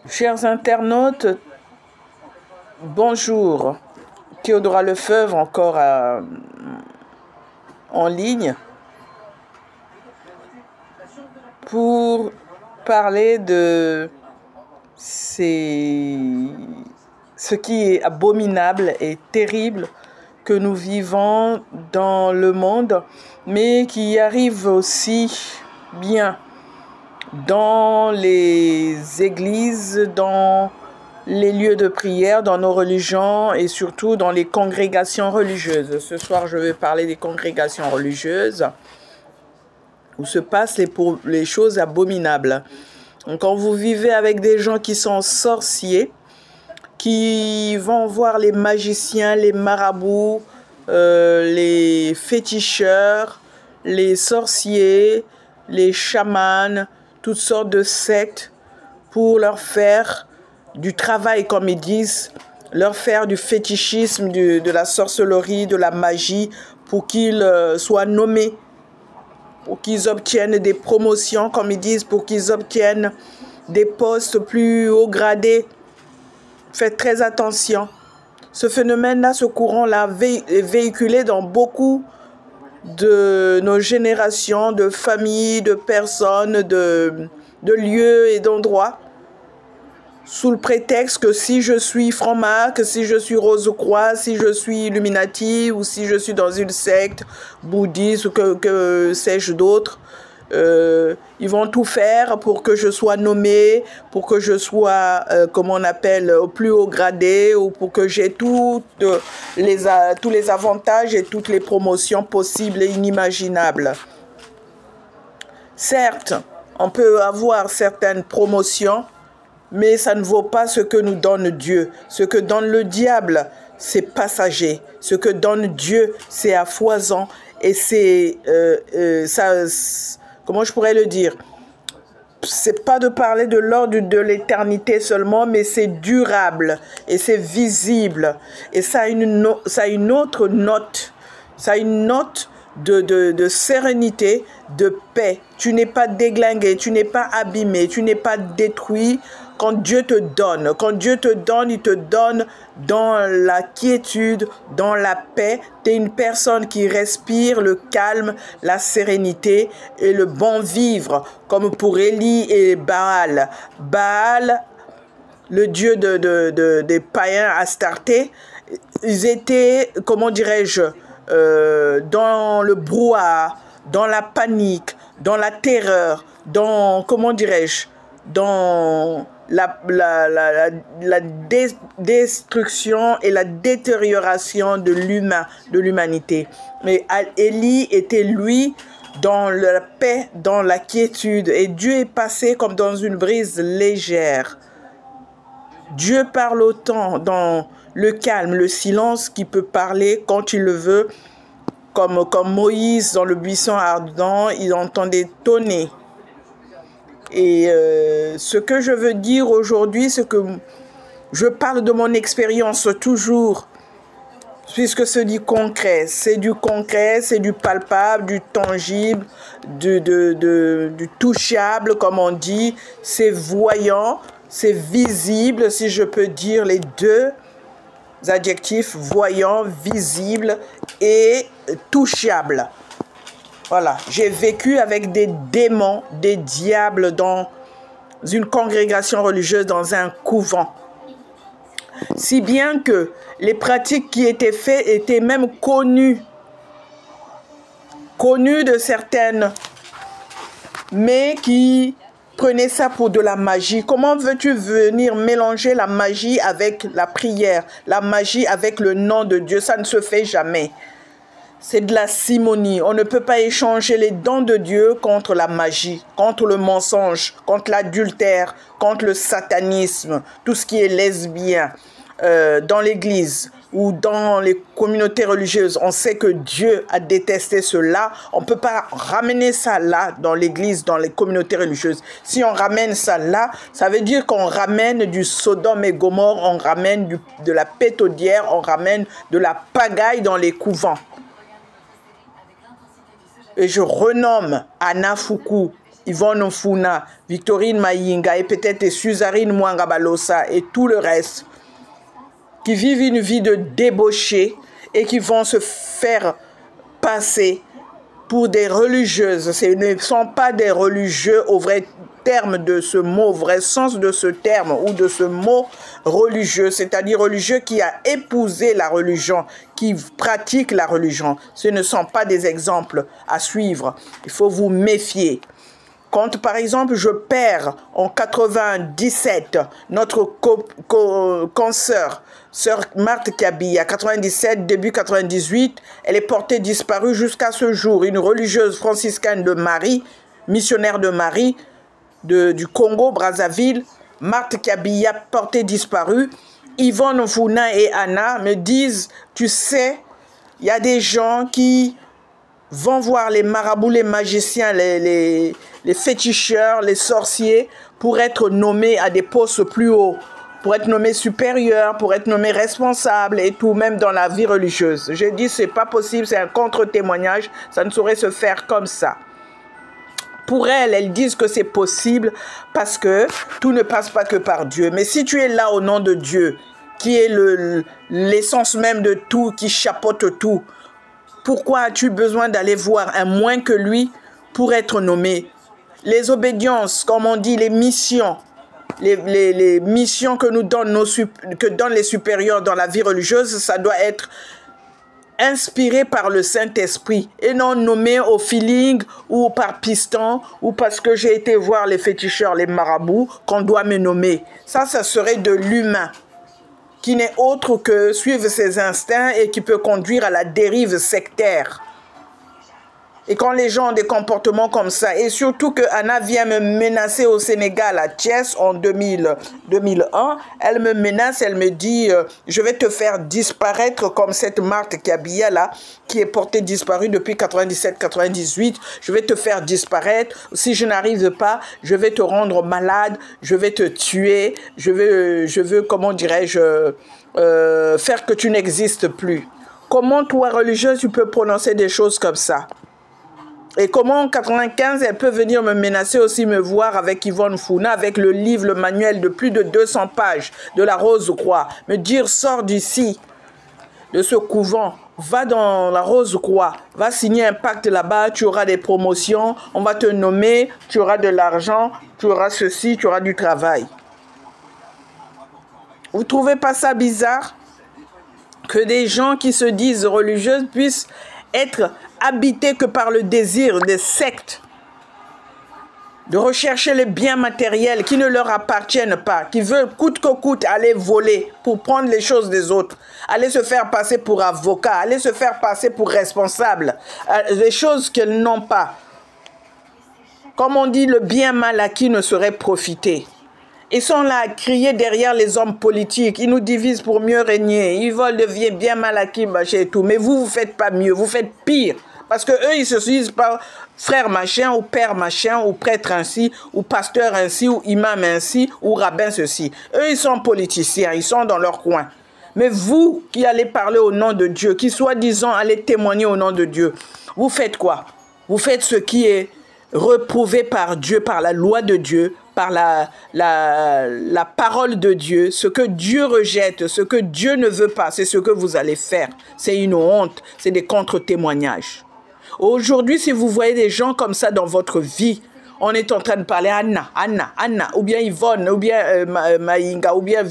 Chers internautes, bonjour. Théodora Lefebvre encore en ligne pour parler de ce qui est abominable et terrible que nous vivons dans le monde, mais qui arrive aussi bien dans les églises, dans les lieux de prière, dans nos religions et surtout dans les congrégations religieuses. Ce soir, je vais parler des congrégations religieuses où se passent les choses abominables. Donc, quand vous vivez avec des gens qui sont sorciers, qui vont voir les magiciens, les marabouts, les féticheurs, les sorciers, les chamans, toutes sortes de sectes pour leur faire du travail, comme ils disent, leur faire du fétichisme, de la sorcellerie, de la magie, pour qu'ils soient nommés, pour qu'ils obtiennent des promotions, comme ils disent, pour qu'ils obtiennent des postes plus haut gradés. Faites très attention. Ce phénomène-là, ce courant-là, est véhiculé dans beaucoup de nos générations, de familles, de personnes, de lieux et d'endroits, sous le prétexte que si je suis franc-maçon, si je suis Rose-Croix, si je suis Illuminati, ou si je suis dans une secte bouddhiste, ou que sais-je d'autre, ils vont tout faire pour que je sois nommé, pour que je sois, comme on appelle, au plus haut gradé, ou pour que j'ai tous les avantages et toutes les promotions possibles et inimaginables. Certes, on peut avoir certaines promotions, mais ça ne vaut pas ce que nous donne Dieu. Ce que donne le diable, c'est passager. Ce que donne Dieu, c'est à foison. Et c'est ça. Comment je pourrais le dire? C'est pas de parler de l'ordre de l'éternité seulement, mais c'est durable et c'est visible. Et ça a une autre note. Ça a une note de sérénité, de paix. Tu n'es pas déglingué, tu n'es pas abîmé, tu n'es pas détruit. Quand Dieu te donne, il te donne dans la quiétude, dans la paix. Tu es une personne qui respire le calme, la sérénité et le bon vivre, comme pour Élie et Baal. Baal, le dieu des païens Astarté, ils étaient, comment dirais-je, dans le brouhaha, dans la panique, dans la terreur, dans, comment dirais-je, dans la destruction et la détérioration de l'humanité. Mais Élie était, lui, dans la paix, dans la quiétude. Et Dieu est passé comme dans une brise légère. Dieu parle autant dans le calme, le silence, qui peut parler quand il le veut. Comme Moïse dans le buisson ardent, il entendait tonner. Et ce que je veux dire aujourd'hui, c'est que je parle de mon expérience toujours, puisque c'est du concret, c'est du palpable, du tangible, du touchable, comme on dit. C'est voyant, c'est visible, si je peux dire les deux adjectifs, voyant, visible et touchable. Voilà, j'ai vécu avec des démons, des diables dans une congrégation religieuse, dans un couvent. Si bien que les pratiques qui étaient faites étaient même connues de certaines, mais qui prenaient ça pour de la magie. Comment veux-tu venir mélanger la magie avec la prière, la magie avec le nom de Dieu? Ça ne se fait jamais. C'est de la simonie. On ne peut pas échanger les dons de Dieu contre la magie, contre le mensonge, contre l'adultère, contre le satanisme, tout ce qui est lesbien. Dans l'église ou dans les communautés religieuses, on sait que Dieu a détesté cela. On ne peut pas ramener ça là, dans l'église, dans les communautés religieuses. Si on ramène ça là, ça veut dire qu'on ramène du Sodome et Gomorrhe, on ramène de la pétaudière, on ramène de la pagaille dans les couvents. Et je renomme Anna Foucault Yvonne Ofuna, Victorine Mayinga et peut-être Suzarine Mwangabalosa et tout le reste, qui vivent une vie de débauché et qui vont se faire passer pour des religieuses. Ce ne sont pas des religieux au vrai terme de ce mot, au vrai sens de ce terme ou de ce mot religieux, c'est-à-dire religieux qui a épousé la religion, qui pratique la religion. Ce ne sont pas des exemples à suivre. Il faut vous méfier. Quand, par exemple, je perds en 97 notre consoeur, sœur Marthe Kabia, 97, début 98, elle est portée disparue jusqu'à ce jour. Une religieuse franciscaine de Marie, missionnaire de Marie, du Congo, Brazzaville, Marthe Kabia, portée disparue. Yvonne Ofuna et Anna me disent, tu sais, il y a des gens qui vont voir les marabouts, les magiciens, les féticheurs, les sorciers pour être nommés à des postes plus hauts, pour être nommés supérieurs, pour être nommés responsables et tout, même dans la vie religieuse. J'ai dit, c'est pas possible, c'est un contre-témoignage, ça ne saurait se faire comme ça. Pour elles disent que c'est possible parce que tout ne passe pas que par Dieu. Mais si tu es là au nom de Dieu, qui est l'essence même de tout, qui chapeaute tout, pourquoi as-tu besoin d'aller voir un moins que lui pour être nommé? Les obédiences, comme on dit, les missions, les missions que nous donnent, que donnent les supérieurs dans la vie religieuse, ça doit être inspiré par le Saint-Esprit et non nommé au feeling ou par piston ou parce que j'ai été voir les féticheurs, les marabouts, qu'on doit me nommer. Ça serait de l'humain, qui n'est autre que suivre ses instincts et qui peut conduire à la dérive sectaire. Et quand les gens ont des comportements comme ça, et surtout que Anna vient me menacer au Sénégal, à Thiès, en 2001, elle me menace, elle me dit, je vais te faire disparaître comme cette Marthe Kabia là, qui est portée disparue depuis 97-98, je vais te faire disparaître, si je n'arrive pas, je vais te rendre malade, je vais te tuer, je veux comment dirais-je, faire que tu n'existes plus. Comment toi, religieuse, tu peux prononcer des choses comme ça? Et comment en 95, elle peut venir me menacer aussi, me voir avec Yvonne Ofuna, avec le livre, le manuel de plus de 200 pages de la Rose-Croix, me dire, sors d'ici, de ce couvent, va dans la Rose-Croix, va signer un pacte là-bas, tu auras des promotions, on va te nommer, tu auras de l'argent, tu auras ceci, tu auras du travail. Vous ne trouvez pas ça bizarre que des gens qui se disent religieuses puissent être habités que par le désir des sectes, de rechercher les biens matériels qui ne leur appartiennent pas, qui veulent coûte que coûte aller voler pour prendre les choses des autres, aller se faire passer pour avocat, aller se faire passer pour responsable, des choses qu'elles n'ont pas. Comme on dit, le bien mal acquis ne serait profité. Ils sont là à crier derrière les hommes politiques. Ils nous divisent pour mieux régner. Ils veulent devenir bien mal acquis, machin et tout. Mais vous, vous ne faites pas mieux. Vous faites pire. Parce qu'eux, ils se disent pas frère machin, ou père machin, ou prêtre ainsi, ou pasteur ainsi, ou imam ainsi, ou rabbin ceci. Eux, ils sont politiciens. Ils sont dans leur coin. Mais vous qui allez parler au nom de Dieu, qui soi-disant allez témoigner au nom de Dieu, vous faites quoi? Vous faites ce qui est reprouvé par Dieu, par la loi de Dieu, par la parole de Dieu. Ce que Dieu rejette, ce que Dieu ne veut pas, c'est ce que vous allez faire. C'est une honte, c'est des contre-témoignages. Aujourd'hui, si vous voyez des gens comme ça dans votre vie, on est en train de parler Anna, ou bien Yvonne, ou bien Mayinga, ou bien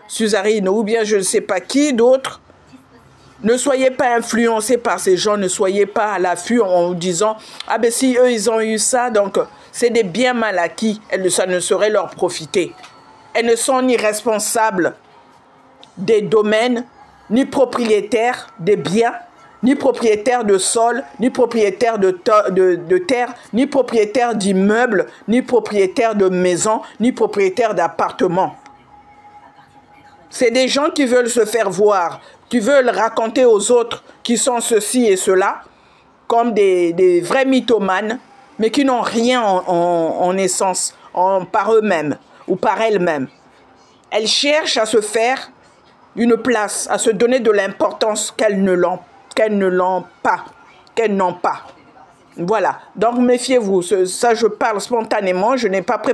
Suzarine, ou bien je ne sais pas qui d'autre. Ne soyez pas influencés par ces gens, ne soyez pas à l'affût en vous disant « Ah ben si eux ils ont eu ça, donc c'est des biens mal acquis, ça ne saurait leur profiter. » Elles ne sont ni responsables des domaines, ni propriétaires des biens, ni propriétaires de sol, ni propriétaires de terre, ni propriétaires d'immeubles, ni propriétaires de maisons, ni propriétaires d'appartements. C'est des gens qui veulent se faire voir, qui veulent raconter aux autres qui sont ceci et cela, comme des vrais mythomanes, mais qui n'ont rien en essence, par eux-mêmes ou par elles-mêmes. Elles cherchent à se faire une place, à se donner de l'importance qu'elles n'ont pas. Voilà, donc méfiez-vous, ça je parle spontanément, je n'ai pas préparé.